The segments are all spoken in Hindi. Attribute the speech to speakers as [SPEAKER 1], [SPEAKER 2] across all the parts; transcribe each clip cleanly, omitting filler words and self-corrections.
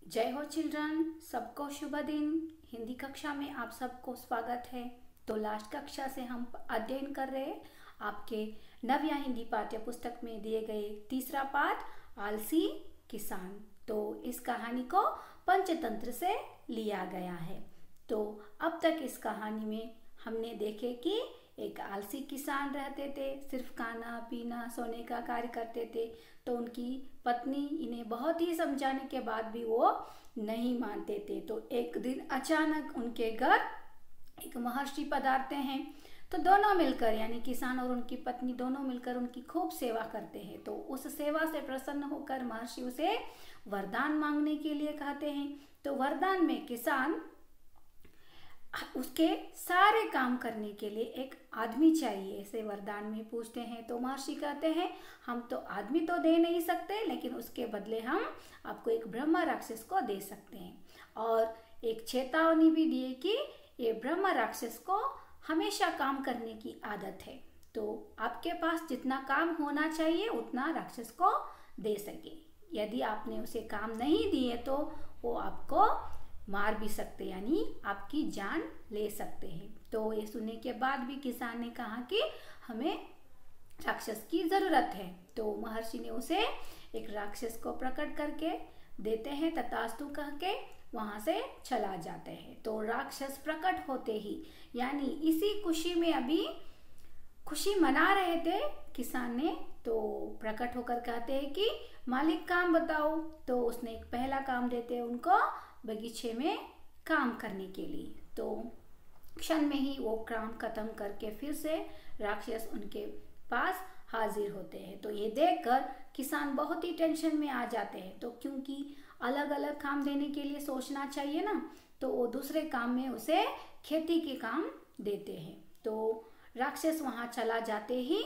[SPEAKER 1] जय हो चिल्ड्रन, सबको शुभ दिन। हिंदी कक्षा में आप सबको स्वागत है। तो लास्ट कक्षा से हम अध्ययन कर रहे हैं आपके नव्या हिंदी पाठ्य पुस्तक में दिए गए तीसरा पाठ आलसी किसान। तो इस कहानी को पंचतंत्र से लिया गया है। तो अब तक इस कहानी में हमने देखे कि एक आलसी किसान रहते थे, सिर्फ खाना पीना सोने का कार्य करते थे। तो उनकी पत्नी इन्हें बहुत ही समझाने के बाद भी वो नहीं मानते थे। तो एक दिन अचानक उनके घर एक महर्षि पधारते हैं। तो दोनों मिलकर यानी किसान और उनकी पत्नी दोनों मिलकर उनकी खूब सेवा करते हैं। तो उस सेवा से प्रसन्न होकर महर्षि उसे वरदान मांगने के लिए कहते हैं। तो वरदान में किसान उसके सारे काम करने के लिए एक आदमी चाहिए, ऐसे वरदान में पूछते हैं। तो महर्षि कहते हैं हम तो आदमी तो दे नहीं सकते, लेकिन उसके बदले हम आपको एक ब्रह्म राक्षस को दे सकते हैं। और एक चेतावनी भी दी कि ये ब्रह्म राक्षस को हमेशा काम करने की आदत है। तो आपके पास जितना काम होना चाहिए उतना राक्षस को दे सके। यदि आपने उसे काम नहीं दिए तो वो आपको मार भी सकते, यानी आपकी जान ले सकते हैं। तो ये सुनने के बाद भी किसान ने कहा कि हमें राक्षस की जरूरत है। तो महर्षि ने उसे एक राक्षस को प्रकट करके देते हैं, तथास्तु कह के वहां से चला जाते हैं। तो राक्षस प्रकट होते ही यानी इसी खुशी में अभी खुशी मना रहे थे किसान ने, तो प्रकट होकर कहते हैं कि मालिक काम बताओ। तो उसने एक पहला काम देते हैं उनको बगीचे में काम करने के लिए। तो क्षण में ही वो काम खत्म करके फिर से राक्षस उनके पास हाजिर होते हैं। तो ये देखकर किसान बहुत ही टेंशन में आ जाते हैं। तो क्योंकि अलग अलग काम देने के लिए सोचना चाहिए ना, तो वो दूसरे काम में उसे खेती के काम देते हैं। तो राक्षस वहां चला जाते ही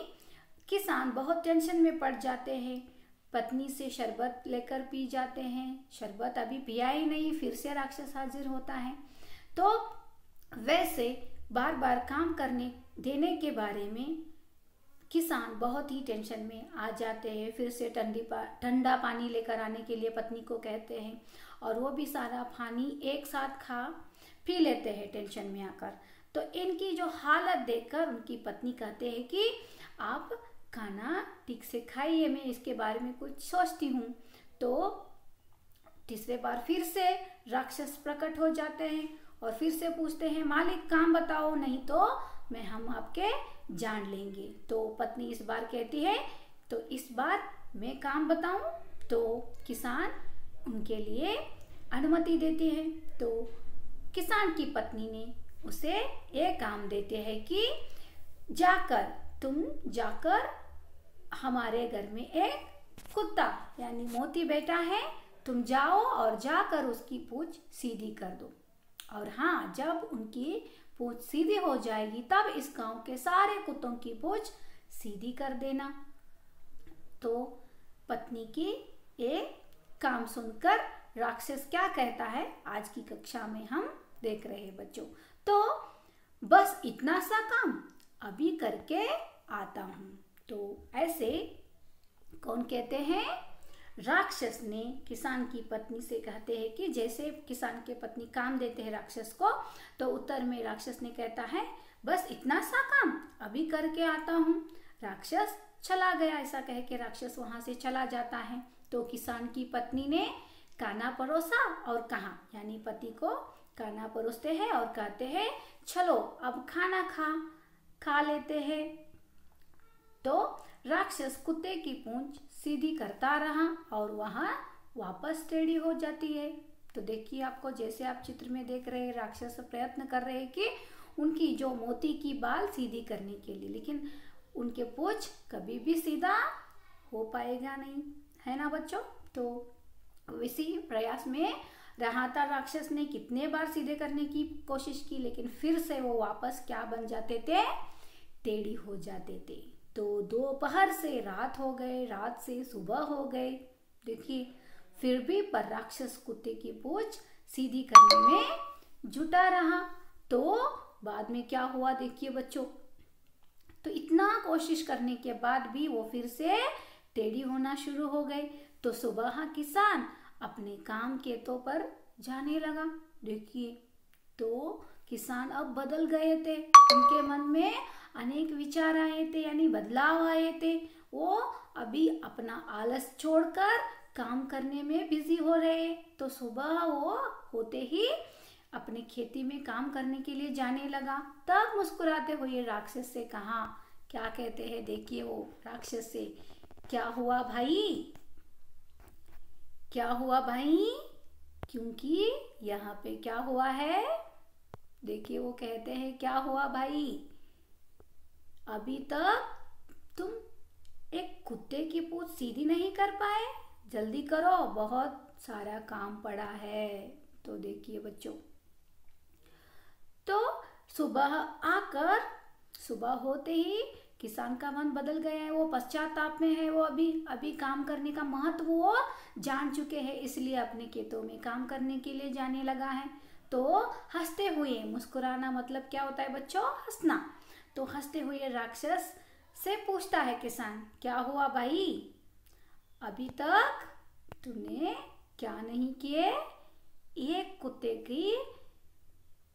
[SPEAKER 1] किसान बहुत टेंशन में पड़ जाते हैं। पत्नी से शरबत लेकर पी जाते हैं, शरबत अभी पिया ही नहीं, फिर से राक्षस हाजिर होता है। तो वैसे बार बार काम करने देने के बारे में किसान बहुत ही टेंशन में आ जाते हैं। फिर से ठंडा पानी लेकर आने के लिए पत्नी को कहते हैं, और वो भी सारा पानी एक साथ खा पी लेते हैं टेंशन में आकर। तो इनकी जो हालत देखकर उनकी पत्नी कहते हैं कि आप खाना ठीक से खाइए, मैं इसके बारे में कुछ सोचती हूँ। तो तीसरे बार फिर से राक्षस प्रकट हो जाते हैं और फिर से पूछते हैं मालिक काम बताओ, नहीं तो हम आपके जान लेंगे। तो पत्नी इस बार कहती है तो इस बार मैं काम बताऊं। तो किसान उनके लिए अनुमति देती है। तो किसान की पत्नी ने उसे एक काम देते हैं कि तुम जाकर हमारे घर में एक कुत्ता यानी मोती बैठा है, तुम जाओ और जाकर उसकी पूंछ सीधी कर दो। और हाँ, जब उनकी पूंछ सीधी हो जाएगी तब इस गांव के सारे कुत्तों की पूंछ सीधी कर देना। तो पत्नी की ये काम सुनकर राक्षस क्या कहता है आज की कक्षा में हम देख रहे हैं बच्चों। तो बस इतना सा काम अभी करके आता हूँ। तो ऐसे कौन कहते हैं, राक्षस ने किसान की पत्नी से कहते हैं कि जैसे किसान के पत्नी काम देते हैं राक्षस को, तो उत्तर में राक्षस ने कहता है बस इतना सा काम अभी करके आता हूँ। राक्षस चला गया, ऐसा कह के राक्षस वहां से चला जाता है। तो किसान की पत्नी ने खाना परोसा और कहा, यानी पति को खाना परोसते हैं और कहते हैं चलो अब खाना खा लेते हैं। तो राक्षस कुत्ते की पूंछ सीधी करता रहा और वहां वापस टेढ़ी हो जाती है। तो देखिए, आपको जैसे आप चित्र में देख रहे हैं, राक्षस प्रयत्न कर रहे हैं कि उनकी जो मोती की बाल सीधी करने के लिए, लेकिन उनके पूंछ कभी भी सीधा हो पाएगा नहीं, है ना बच्चों। तो इसी प्रयास में रहा था राक्षस ने, कितने बार सीधे करने की कोशिश की, लेकिन फिर से वो वापस क्या बन जाते थे, टेढ़ी हो जाते थे। तो दोपहर से रात हो गए, रात से सुबह हो गए, देखिए फिर भी पर राक्षस कुत्ते की पूंछ सीधी करने में जुटा रहा। तो बाद में क्या हुआ देखिए बच्चों। तो इतना कोशिश करने के बाद भी वो फिर से टेढ़ी होना शुरू हो गए। तो सुबह किसान अपने काम खेतों पर जाने लगा। देखिए, तो किसान अब बदल गए थे, उनके मन में अनेक विचार आए थे, यानी बदलाव आए थे। वो अभी अपना आलस छोड़कर काम करने में बिजी हो रहे। तो सुबह वो होते ही अपने खेती में काम करने के लिए जाने लगा। तब मुस्कुराते हुए राक्षस से कहा, क्या कहते हैं, देखिए वो राक्षस से, क्या हुआ भाई, क्या हुआ भाई, क्योंकि यहाँ पे क्या हुआ है, देखिए वो कहते हैं, क्या हुआ भाई, अभी तक तुम एक कुत्ते की पूंछ सीधी नहीं कर पाए, जल्दी करो, बहुत सारा काम पड़ा है। तो देखिए बच्चों, तो सुबह होते ही किसान का मन बदल गया है, वो पश्चाताप में है। वो अभी काम करने का महत्व वो जान चुके हैं, इसलिए अपने खेतों में काम करने के लिए जाने लगा है। तो हंसते हुए, मुस्कुराना मतलब क्या होता है बच्चों, हंसना। तो हंसते हुए राक्षस से पूछता है किसान, क्या हुआ भाई, अभी तक तूने क्या नहीं किए, एक कुत्ते की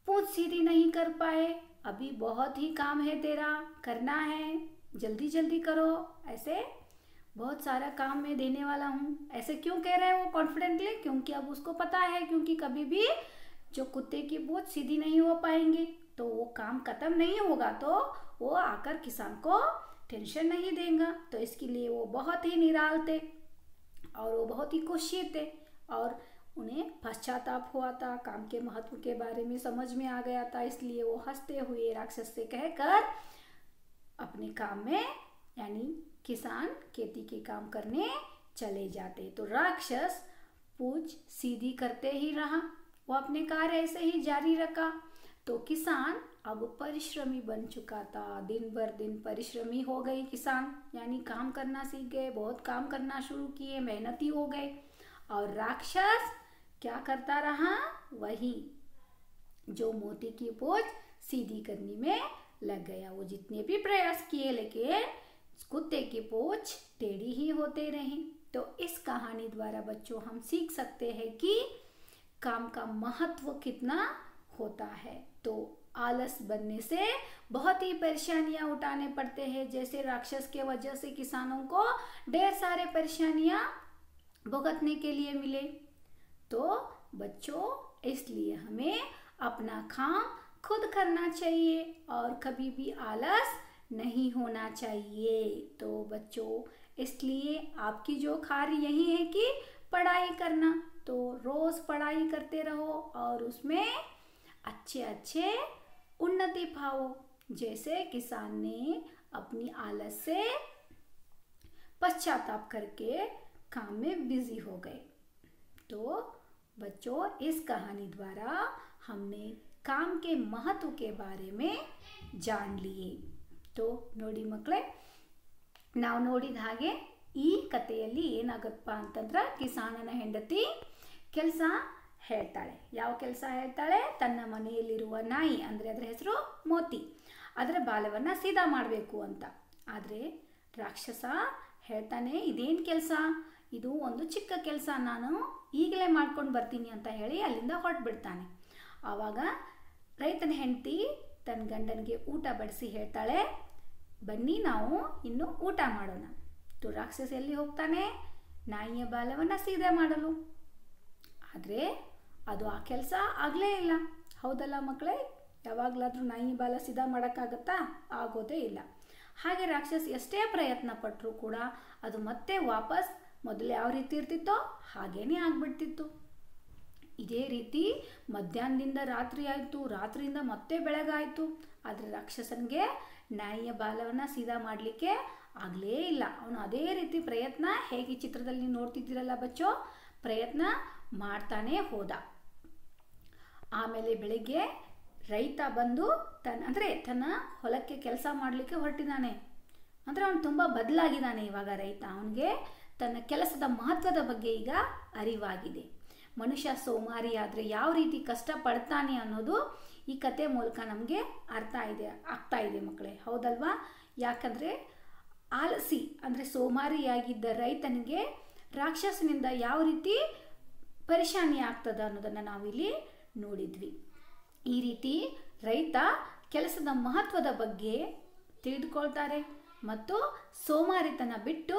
[SPEAKER 1] पूंछ सीधी नहीं कर पाए, अभी बहुत ही काम है तेरा, करना है, जल्दी जल्दी करो, ऐसे बहुत सारा काम मैं देने वाला हूँ। ऐसे क्यों कह रहे हैं वो कॉन्फिडेंटली, क्योंकि अब उसको पता है, क्योंकि कभी भी जो कुत्ते की पूंछ सीधी नहीं हो पाएंगे तो वो काम खत्म नहीं होगा, तो वो आकर किसान को टेंशन नहीं देगा। तो इसके लिए वो बहुत ही निराल थे और वो बहुत ही खुशी थे और उन्हें पश्चाताप हुआ था, काम के महत्व के बारे में समझ में आ गया था। इसलिए वो हंसते हुए राक्षस से कहकर अपने काम में, यानी किसान खेती के काम करने चले जाते। तो राक्षस पूंछ सीधी करते ही रहा, वो अपने कार्य ऐसे ही जारी रखा। तो किसान अब परिश्रमी बन चुका था, दिन भर दिन परिश्रमी हो गए किसान, यानी काम करना सीख गए, बहुत काम करना शुरू किए, मेहनती हो गए। और राक्षस क्या करता रहा, वही जो मोती की पूंछ सीधी करने में लग गया। वो जितने भी प्रयास किए लेकिन कुत्ते की पूंछ टेढ़ी ही होते रही। तो इस कहानी द्वारा बच्चों हम सीख सकते हैं कि काम का महत्व कितना होता है। तो आलस बनने से बहुत ही परेशानियां उठाने पड़ते हैं, जैसे राक्षस के वजह से किसानों को ढेर सारे परेशानियां भुगतने के लिए मिले। तो बच्चों, इसलिए हमें अपना काम खुद करना चाहिए और कभी भी आलस नहीं होना चाहिए। तो बच्चों, इसलिए आपकी जो कार्य यही है कि पढ़ाई करना, तो रोज पढ़ाई करते रहो और उसमें अच्छे अच्छे उन्नति पाओ, जैसे किसान ने अपनी आलस से पश्चाताप करके काम में बिजी हो गए। तो बच्चों, इस कहानी द्वारा हमने काम के महत्व के बारे में जान लिए। तो ನೋಡಿ ಮಕ್ಕಳೇ, ನಾವು ನೋಡಿದ ಹಾಗೆ ಈ ಕಥೆಯಲ್ಲಿ ಏನಾಗುತ್ತಪ್ಪ ಅಂತಂದ್ರೆ ಕಿಸಾನನ ಹೆಂಡತಿ ಕೆಲಸ ಹೇಳ್ತಾಳೆ. ಯಾವ ಕೆಲಸ ಹೇಳ್ತಾಳೆ? ತನ್ನ ಮನೆಯಲ್ಲಿರುವ ನಾಯಿ, ಅಂದರೆ ಅದರ ಹೆಸರು ಮೋತಿ, ಅದರ ಬಾಲವನ್ನು ಸೀದಾ ಮಾಡಬೇಕು ಅಂತ. ಆದರೆ ರಾಕ್ಷಸ ಹೇಳ್ತಾನೆ, ಇದೇನು ಕೆಲಸ, ಇದು ಒಂದು ಚಿಕ್ಕ ಕೆಲಸ, ನಾನು ಈಗಲೇ ಮಾಡ್ಕೊಂಡು ಬರ್ತೀನಿ ಅಂತ ಹೇಳಿ ಅಲ್ಲಿಂದ ಹೊರಟ್ಬಿಡ್ತಾನೆ. ಆವಾಗ ರೈತನ ಹೆಂಡತಿ ತನ್ನ ಗಂಡನಿಗೆ ಊಟ ಬಡಿಸಿ ಹೇಳ್ತಾಳೆ, ಬನ್ನಿ ನಾವು ಇನ್ನು ಊಟ ಮಾಡೋಣ. तो ರಾಕ್ಷಸ ಎಲ್ಲಿ ಹೋಗ್ತಾನೆ? ನಾಯಿಯ ಬಾಲವನ್ನು ಸೀದಾ ಮಾಡಲು. ಆದರೆ ಅದು ಆ ಕೆಲಸ ಆಗಲೇ ಇಲ್ಲ. ಹೌದಲ್ಲ ಮಕ್ಕಳೇ? ಯಾವಾಗಲಾದರೂ ನಾಯಿ ಬಾಲ ಸೀದಾ ಮಾಡೋಕ್ಕಾಗತ್ತಾ? ಆಗೋದೇ ಇಲ್ಲ. ಹಾಗೆ ರಾಕ್ಷಸ ಎಷ್ಟೇ ಪ್ರಯತ್ನ ಪಟ್ಟರೂ ಕೂಡ ಅದು ಮತ್ತೆ ವಾಪಸ್ ಮೊದಲು ಯಾವ ರೀತಿ ಇರ್ತಿತ್ತೋ ಹಾಗೇನೇ ಆಗಿಬಿಡ್ತಿತ್ತು. ಇದೇ ರೀತಿ ಮಧ್ಯಾಹ್ನದಿಂದ ರಾತ್ರಿ ಆಯಿತು, ರಾತ್ರಿಯಿಂದ ಮತ್ತೆ ಬೆಳಗಾಯಿತು, ಆದರೆ ರಾಕ್ಷಸನಿಗೆ ನಾಯಿಯ ಬಾಲವನ್ನು ಸೀದಾ ಮಾಡಲಿಕ್ಕೆ ಆಗಲೇ ಇಲ್ಲ. ಅವನು ಅದೇ ರೀತಿ ಪ್ರಯತ್ನ, ಹೇಗೆ ಚಿತ್ರದಲ್ಲಿ ನೋಡ್ತಿದ್ದೀರಲ್ಲ ಬಚ್ಚೋ, ಪ್ರಯತ್ನ ಮಾಡ್ತಾನೆ ಹೋದ. ಆಮೇಲೆ ಬೆಳಿಗ್ಗೆ ರೈತ ಬಂದು ತನ್ನ ಹೊಲಕ್ಕೆ ಕೆಲಸ ಮಾಡಲಿಕ್ಕೆ ಹೊರಟಿದ್ದಾನೆ. ಅಂದರೆ ಅವನು ತುಂಬ ಬದಲಾಗಿದ್ದಾನೆ ಇವಾಗ ರೈತ. ಅವನಿಗೆ ತನ್ನ ಕೆಲಸದ ಮಹತ್ವದ ಬಗ್ಗೆ ಈಗ ಅರಿವಾಗಿದೆ. ಮನುಷ್ಯ ಸೋಮಾರಿ ಆದರೆ ಯಾವ ರೀತಿ ಕಷ್ಟಪಡ್ತಾನೆ ಅನ್ನೋದು ಈ ಕತೆ ಮೂಲಕ ನಮಗೆ ಆಗ್ತಾ ಇದೆ ಮಕ್ಕಳೇ, ಹೌದಲ್ವಾ? ಯಾಕಂದರೆ ಆಲಸಿ ಅಂದರೆ ಸೋಮಾರಿಯಾಗಿದ್ದ ರೈತನಿಗೆ ರಾಕ್ಷಸನಿಂದ ಯಾವ ರೀತಿ ಪರಿಶಾನಿ ಆಗ್ತದ ಅನ್ನೋದನ್ನು ನಾವಿಲ್ಲಿ ನೋಡಿದ್ವಿ. ಈ ರೀತಿ ರೈತ ಕೆಲಸದ ಮಹತ್ವದ ಬಗ್ಗೆ ತಿಳಿದುಕೊಳ್ತಾರೆ ಮತ್ತು ಸೋಮಾರಿತನ ಬಿಟ್ಟು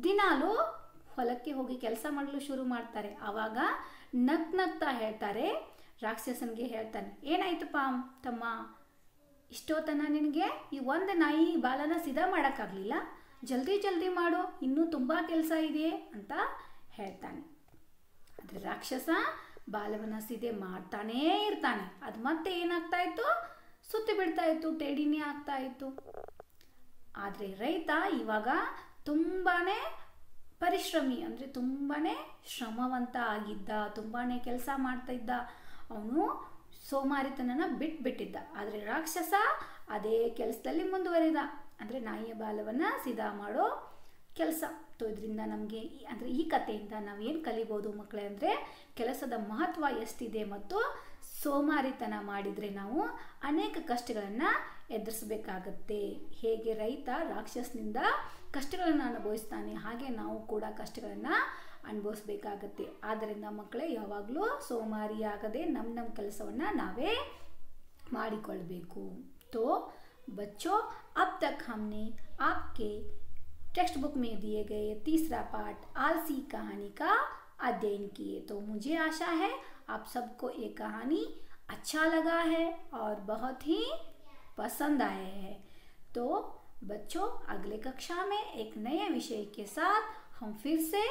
[SPEAKER 1] ದಿನಾಲು ಹೊಲಕ್ಕೆ ಹೋಗಿ ಕೆಲಸ ಮಾಡಲು ಶುರು ಮಾಡ್ತಾರೆ. ಆವಾಗ ನಗ್ನಗ್ತಾ ಹೇಳ್ತಾರೆ, ರಾಕ್ಷಸನಿಗೆ ಹೇಳ್ತಾನೆ, ಏನಾಯ್ತಪ್ಪ ತಮ್ಮ, ಇಷ್ಟೊತ್ತನ ನಿನಗೆ ಈ ಒಂದು ನಾಯಿ ಬಾಲನ ಸಿದ್ಧ ಮಾಡೋಕ್ಕಾಗಲಿಲ್ಲ, ಜಲ್ದಿ ಜಲ್ದಿ ಮಾಡು, ಇನ್ನೂ ತುಂಬ ಕೆಲಸ ಇದೆ ಅಂತ ಹೇಳ್ತಾನೆ. ಆದರೆ ರಾಕ್ಷಸ ಬಾಲವನ್ನ ಸಿದ್ಧೆ ಮಾಡ್ತಾನೇ ಇರ್ತಾನೆ. ಅದು ಮತ್ತೆ ಏನಾಗ್ತಾ ಇತ್ತು, ಸುತ್ತಿ ಬಿಡ್ತಾ ಇತ್ತು, ಟೇಡಿನೇ ಆಗ್ತಾ ಇತ್ತು. ಆದರೆ ರೈತ ಇವಾಗ ತುಂಬಾ ಪರಿಶ್ರಮಿ, ಅಂದರೆ ತುಂಬಾ ಶ್ರಮವಂತ ಆಗಿದ್ದ, ತುಂಬಾ ಕೆಲಸ ಮಾಡ್ತಾ ಇದ್ದ. ಅವನು ಸೋಮಾರಿತನನ ಬಿಟ್ಬಿಟ್ಟಿದ್ದ. ಆದರೆ ರಾಕ್ಷಸ ಅದೇ ಕೆಲಸದಲ್ಲಿ ಮುಂದುವರಿದ, ಅಂದರೆ ನಾಯಿಯ ಬಾಲವನ್ನು ಸಿದ್ಧ ಮಾಡೋ ಕೆಲಸ. ಇದರಿಂದ ನಮಗೆ ಅಂದರೆ ಈ ಕಥೆಯಿಂದ ನಾವೇನು ಕಲಿಬೋದು ಮಕ್ಕಳೇ ಅಂದರೆ, ಕೆಲಸದ ಮಹತ್ವ ಎಷ್ಟಿದೆ ಮತ್ತು ಸೋಮಾರಿತನ ಮಾಡಿದರೆ ನಾವು ಅನೇಕ ಕಷ್ಟಗಳನ್ನು ಎದುರಿಸಬೇಕಾಗತ್ತೆ. ಹೇಗೆ ರೈತ ರಾಕ್ಷಸನಿಂದ ಕಷ್ಟಗಳನ್ನು ಅನುಭವಿಸ್ತಾನೆ, ಹಾಗೆ ನಾವು ಕೂಡ ಕಷ್ಟಗಳನ್ನು ಅನುಭವಿಸ್ಬೇಕಾಗತ್ತೆ. ಆದ್ದರಿಂದ ಮಕ್ಕಳೇ ಯಾವಾಗಲೂ ಸೋಮಾರಿಯಾಗದೆ ನಮ್ಮ ಕೆಲಸವನ್ನು ನಾವೇ ಮಾಡಿಕೊಳ್ಬೇಕು. तो बच्चों, अब तक हमने आपके टेक्स्ट बुक में दिए गए तीसरा पाठ आलसी कहानी का अध्ययन किए. तो मुझे आशा है आप सबको ये कहानी अच्छा लगा है और बहुत ही पसंद आया है. तो बच्चों, अगले कक्षा में एक नए विषय के साथ हम फिर से